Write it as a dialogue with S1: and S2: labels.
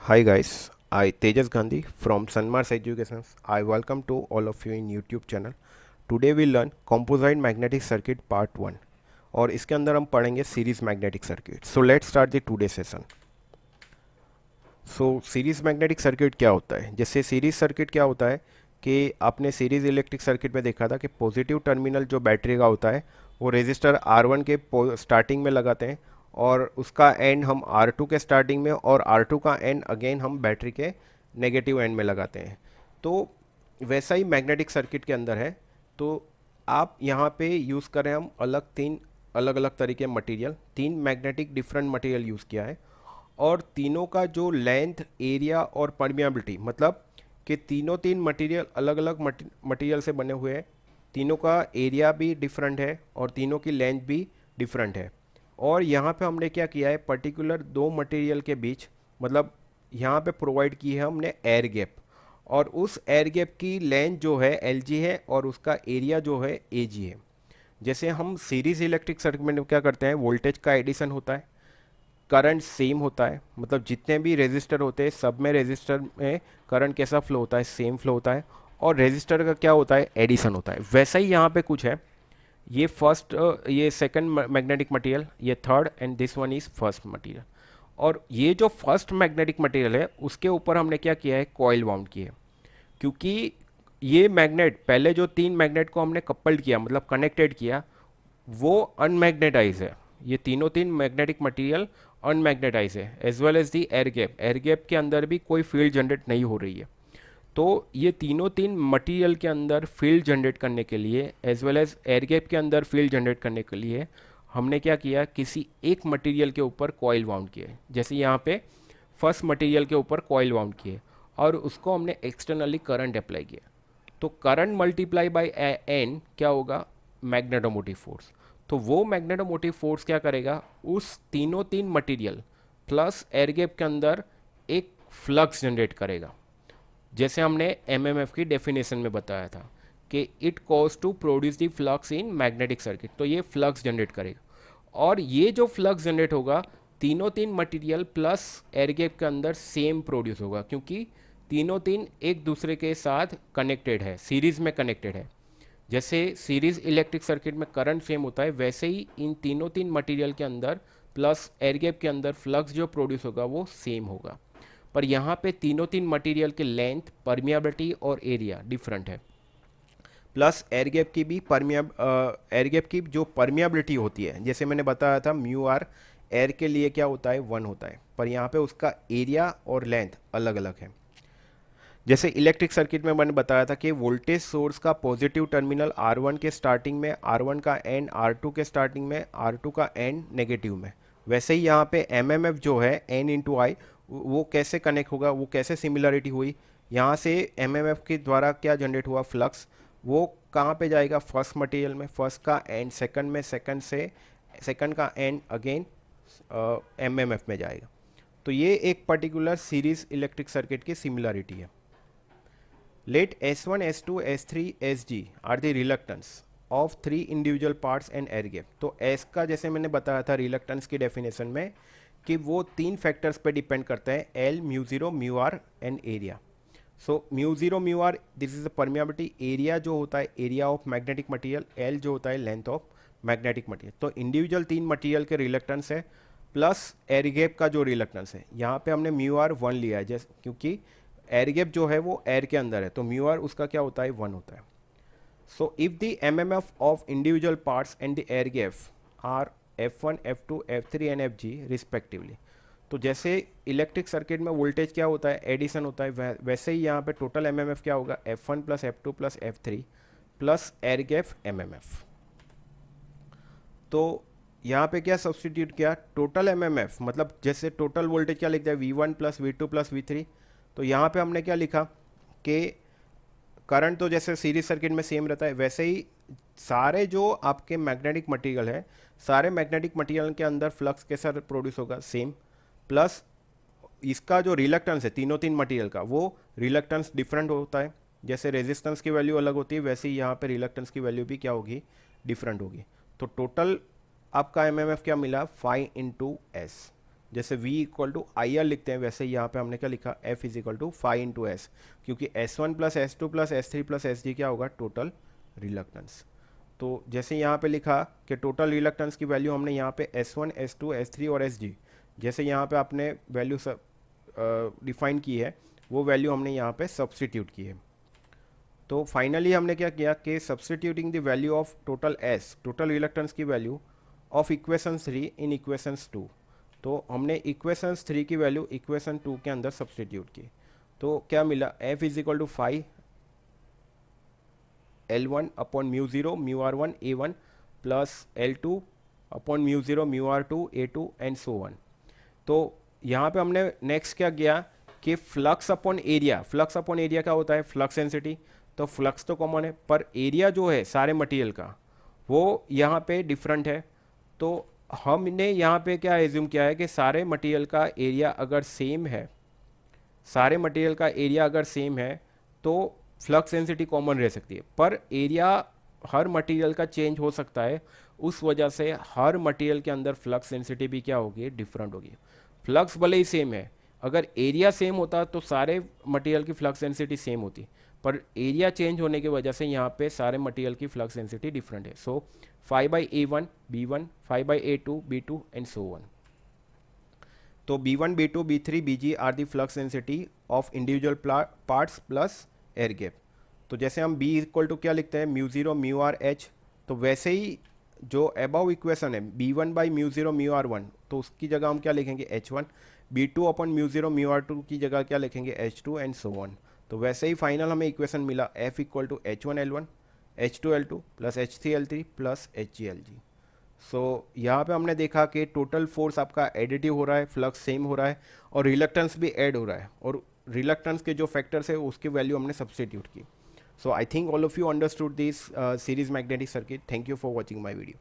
S1: Hi guys, I Tejas Gandhi from Sunmars Educations. I welcome to all of you in YouTube channel. Today we learn Composite Magnetic Circuit Part 1 और इसके अंदर हम पढ़ेंगे series magnetic circuit. So let's start the today session. So series magnetic circuit क्या होता है? जैसे series circuit क्या होता है कि आपने सीरीज इलेक्ट्रिक सर्किट में देखा था कि पॉजिटिव टर्मिनल जो बैटरी का होता है वो रेजिस्टर R1 के स्टार्टिंग में लगाते हैं और उसका एंड हम R2 के स्टार्टिंग में और R2 का एंड अगेन हम बैटरी के नेगेटिव एंड में लगाते हैं. तो वैसा ही मैग्नेटिक सर्किट के अंदर है. तो आप यहाँ पे यूज़ करें हम तीन अलग अलग तरीके मटेरियल, तीन मैग्नेटिक डिफरेंट मटेरियल यूज़ किया है और तीनों का जो लेंथ, एरिया और परमिएबिलिटी, मतलब कि तीनों तीन मटेरियल अलग अलग मटेरियल से बने हुए हैं. तीनों का एरिया भी डिफरेंट है और तीनों की लेंथ भी डिफरेंट है. और यहाँ पे हमने क्या किया है, पर्टिकुलर दो मटेरियल के बीच, मतलब यहाँ पे प्रोवाइड की है हमने एयर गैप और उस एयर गैप की लेंथ जो है एल जी है और उसका एरिया जो है ए जी है. जैसे हम सीरीज इलेक्ट्रिक सर्किट में क्या करते हैं, वोल्टेज का एडिशन होता है, करंट सेम होता है, मतलब जितने भी रेजिस्टर होते हैं सब में रेजिस्टर में करंट कैसा फ्लो होता है, सेम फ्लो होता है. और रेजिस्टर का क्या होता है, एडिशन होता है. वैसा ही यहाँ पे कुछ है. ये फर्स्ट, ये सेकंड मैग्नेटिक मटेरियल, ये third and this one is first material. और ये जो फर्स्ट मैग्नेटिक मटेरियल है उसके ऊपर हमने क्या किया है, कॉइल वाउंड की है. क्योंकि ये मैग्नेट, पहले जो तीन मैग्नेट को हमने कपल्ड किया मतलब कनेक्टेड किया, वो अनमैग्नेटाइज है. ये तीनों तीन मैग्नेटिक मटेरियल अनमैग्नेटाइज है, as well as the air gap. Air gap के अंदर भी कोई फील्ड जनरेट नहीं हो रही है. तो ये तीनों तीन मटेरियल के अंदर फील्ड जनरेट करने के लिए as well as air gap के अंदर फील्ड जनरेट करने के लिए हमने क्या किया, किसी एक मटेरियल के ऊपर कॉइल वाउंड किए. जैसे यहाँ पे फर्स्ट मटेरियल के ऊपर कॉइल वाउंड किए और उसको हमने एक्सटर्नली करंट अप्लाई किया. तो करंट मल्टीप्लाई बाय एन क्या होगा, मैग्नेटोमोटिव फोर्स. तो वो मैग्नेटोमोटिव फोर्स क्या करेगा, उस तीनों तीन मटेरियल प्लस एयर गैप के अंदर एक फ्लक्स जनरेट करेगा. जैसे हमने एमएमएफ की डेफिनेशन में बताया था कि it cause to produce the flux in magnetic circuit. तो ये फ्लक्स जनरेट करेगा और ये जो फ्लक्स जनरेट होगा तीनों तीन मटेरियल प्लस एयर गैप के अंदर सेम प्रोड्यूस होगा, क्योंकि तीनों तीन एक दूसरे के साथ कनेक्टेड है, सीरीज में कनेक्टेड है. जैसे सीरीज इलेक्ट्रिक सर्किट में करंट सेम होता है, वैसे ही इन तीनों तीन मटेरियल के अंदर प्लस एयर गैप के अंदर फ्लक्स जो प्रोड्यूस होगा वो सेम होगा. पर यहाँ पे तीनों तीन मटेरियल के लेंथ, परमिएबिलिटी और एरिया डिफरेंट है. प्लस एयर गैप की भी एयर गैप की जो परमिएबिलिटी होती है, जैसे मैंने बताया था म्यू आर एयर के लिए क्या होता है, 1 होता है, पर यहाँ पे उसका एरिया और लेंथ अलग अलग है. जैसे इलेक्ट्रिक सर्किट में मैंने बताया था कि वोल्टेज सोर्स का पॉजिटिव टर्मिनल R1 के स्टार्टिंग में, R1 का एंड R2 के स्टार्टिंग में, R2 का एंड नेगेटिव में. वैसे ही यहाँ पे MMF जो है N इंटू आई, वो कैसे कनेक्ट होगा, वो कैसे सिमिलरिटी हुई, यहाँ से MMF के द्वारा क्या जनरेट हुआ फ्लक्स, वो कहाँ पे जाएगा, फर्स्ट मटेरियल में, फर्स्ट का एंड सेकंड में, सेकंड से सेकंड का एंड अगेन MMF में जाएगा. तो ये एक पर्टिकुलर सीरीज इलेक्ट्रिक सर्किट की सिमिलरिटी है. Let S1, S2, S3, Sg are the reluctance of three individual parts and air gap. तो S का जैसे मैंने बताया था रिलक्टेंस की डेफिनेशन में कि वो तीन फैक्टर्स पे डिपेंड करते हैं, L, mu zero, mu R and area. So mu zero mu R, this is the permeability. Area जो होता है area of magnetic material, L जो होता है लेंथ ऑफ मैग्नेटिक मटेरियल. तो इंडिविजुअल तीन मटेरियल के रिलक्टेंस है प्लस एयर गैप का जो रिलक्टेंस है. यहाँ पे हमने म्यू आर 1 लिया है जैसे, क्योंकि एयर गैप जो है वो एयर के अंदर है, तो म्यू आर उसका क्या होता है, 1 होता है. So if the MMF of individual parts and the air gap are F1, F2, F3 and Fg respectively. तो जैसे इलेक्ट्रिक सर्किट में वोल्टेज क्या होता है, एडिशन होता है, वैसे ही यहाँ पे टोटल एमएमएफ क्या होगा, F1 plus F2 plus F3 plus air gap MMF. तो यहाँ पे क्या सब्सटीट्यूट किया, टोटल एमएमएफ, मतलब जैसे टोटल वोल्टेज क्या लिखता है, V1 plus V2 plus V3. तो यहाँ पे हमने क्या लिखा कि करंट तो जैसे सीरीज सर्किट में सेम रहता है, वैसे ही सारे जो आपके मैग्नेटिक मटेरियल है, सारे मैग्नेटिक मटेरियल के अंदर फ्लक्स कैसा प्रोड्यूस होगा, सेम. प्लस इसका जो रिलक्टेंस है तीनों तीन मटेरियल का, वो रिलक्टेंस डिफरेंट होता है. जैसे रेजिस्टेंस की वैल्यू अलग होती है, वैसे ही यहाँ पे रिलक्टेंस की वैल्यू भी क्या होगी, डिफरेंट होगी. तो टोटल आपका एमएमएफ क्या मिला, 5 इंटू एस. जैसे V equal to I R लिखते हैं, वैसे यहाँ पे हमने क्या लिखा, F is equal to phi into S, क्योंकि S1 plus S2 plus S3 plus SG क्या होगा, टोटल रिलक्टेंस। तो जैसे यहाँ पे लिखा कि टोटल रिलक्टेंस की वैल्यू हमने यहाँ पे S1 S2 S3 और SG, जैसे यहाँ पे आपने वैल्यू सब डिफाइन की है, वो वैल्यू हमने यहाँ पे सब्सटीट्यूट की है। तो फाइनली हमने क्या किया कि substituting the value of total S, total reluctance की value of equation 3 in equations 2, तो हमने इक्वेशंस 3 की वैल्यू इक्वेशन 2 के अंदर सब्सटीट्यूट की। तो क्या मिला, F is equal to 5 L1 upon mu zero mu R1 A1 plus L2 upon mu zero mu R2 A2 and so on. तो यहाँ पे हमने नेक्स्ट क्या किया कि flux upon area, flux upon area क्या होता है, फ्लक्स डेंसिटी। तो फ्लक्स तो कॉमन है, पर एरिया जो है सारे मटेरियल का वो यहाँ पे डिफरेंट है। तो हमने यहाँ पे क्या एज्यूम किया है कि सारे मटेरियल का एरिया अगर सेम है, सारे मटेरियल का एरिया अगर सेम है तो फ्लक्स डेंसिटी कॉमन रह सकती है, पर एरिया हर मटेरियल का चेंज हो सकता है, उस वजह से हर मटेरियल के अंदर फ्लक्स डेंसिटी भी क्या होगी, डिफरेंट होगी। फ्लक्स भले ही सेम है, अगर एरिया सेम होता तो सारे मटेरियल की फ्लक्स डेंसिटी सेम होती, पर एरिया चेंज होने की वजह से यहाँ पे सारे मटेरियल की फ्लक्स डेंसिटी डिफरेंट है। So 5/A1 B1, 5/A2 B2 and so on. तो B1 B2 B3 BG are the flux density of individual parts plus air gap. तो जैसे हम B इक्वल टू क्या लिखते हैं, mu zero mu R H, तो वैसे ही जो अबाउ इक्वेशन है B1 by mu zero mu R1, तो उसकी जगह हम क्या लिखेंगे H1, B2 upon mu zero mu R2 की जगह क्या लिखेंगे H2 एंड सो वन। तो वैसे ही फाइनल हमें इक्वेशन मिला F equal to H1L1 H2L2 plus H3L3 plus HGLG। So यहाँ पे हमने देखा कि टोटल फोर्स आपका एडिटिव हो रहा है, फ्लक्स सेम हो रहा है और रिलक्टेंस भी ऐड हो रहा है, और रिलक्टेंस के जो फैक्टर्स है उसकी वैल्यू हमने सब्स्टिट्यूट की। So I think all of you understood this series magnetic circuit. Thank you for watching my video.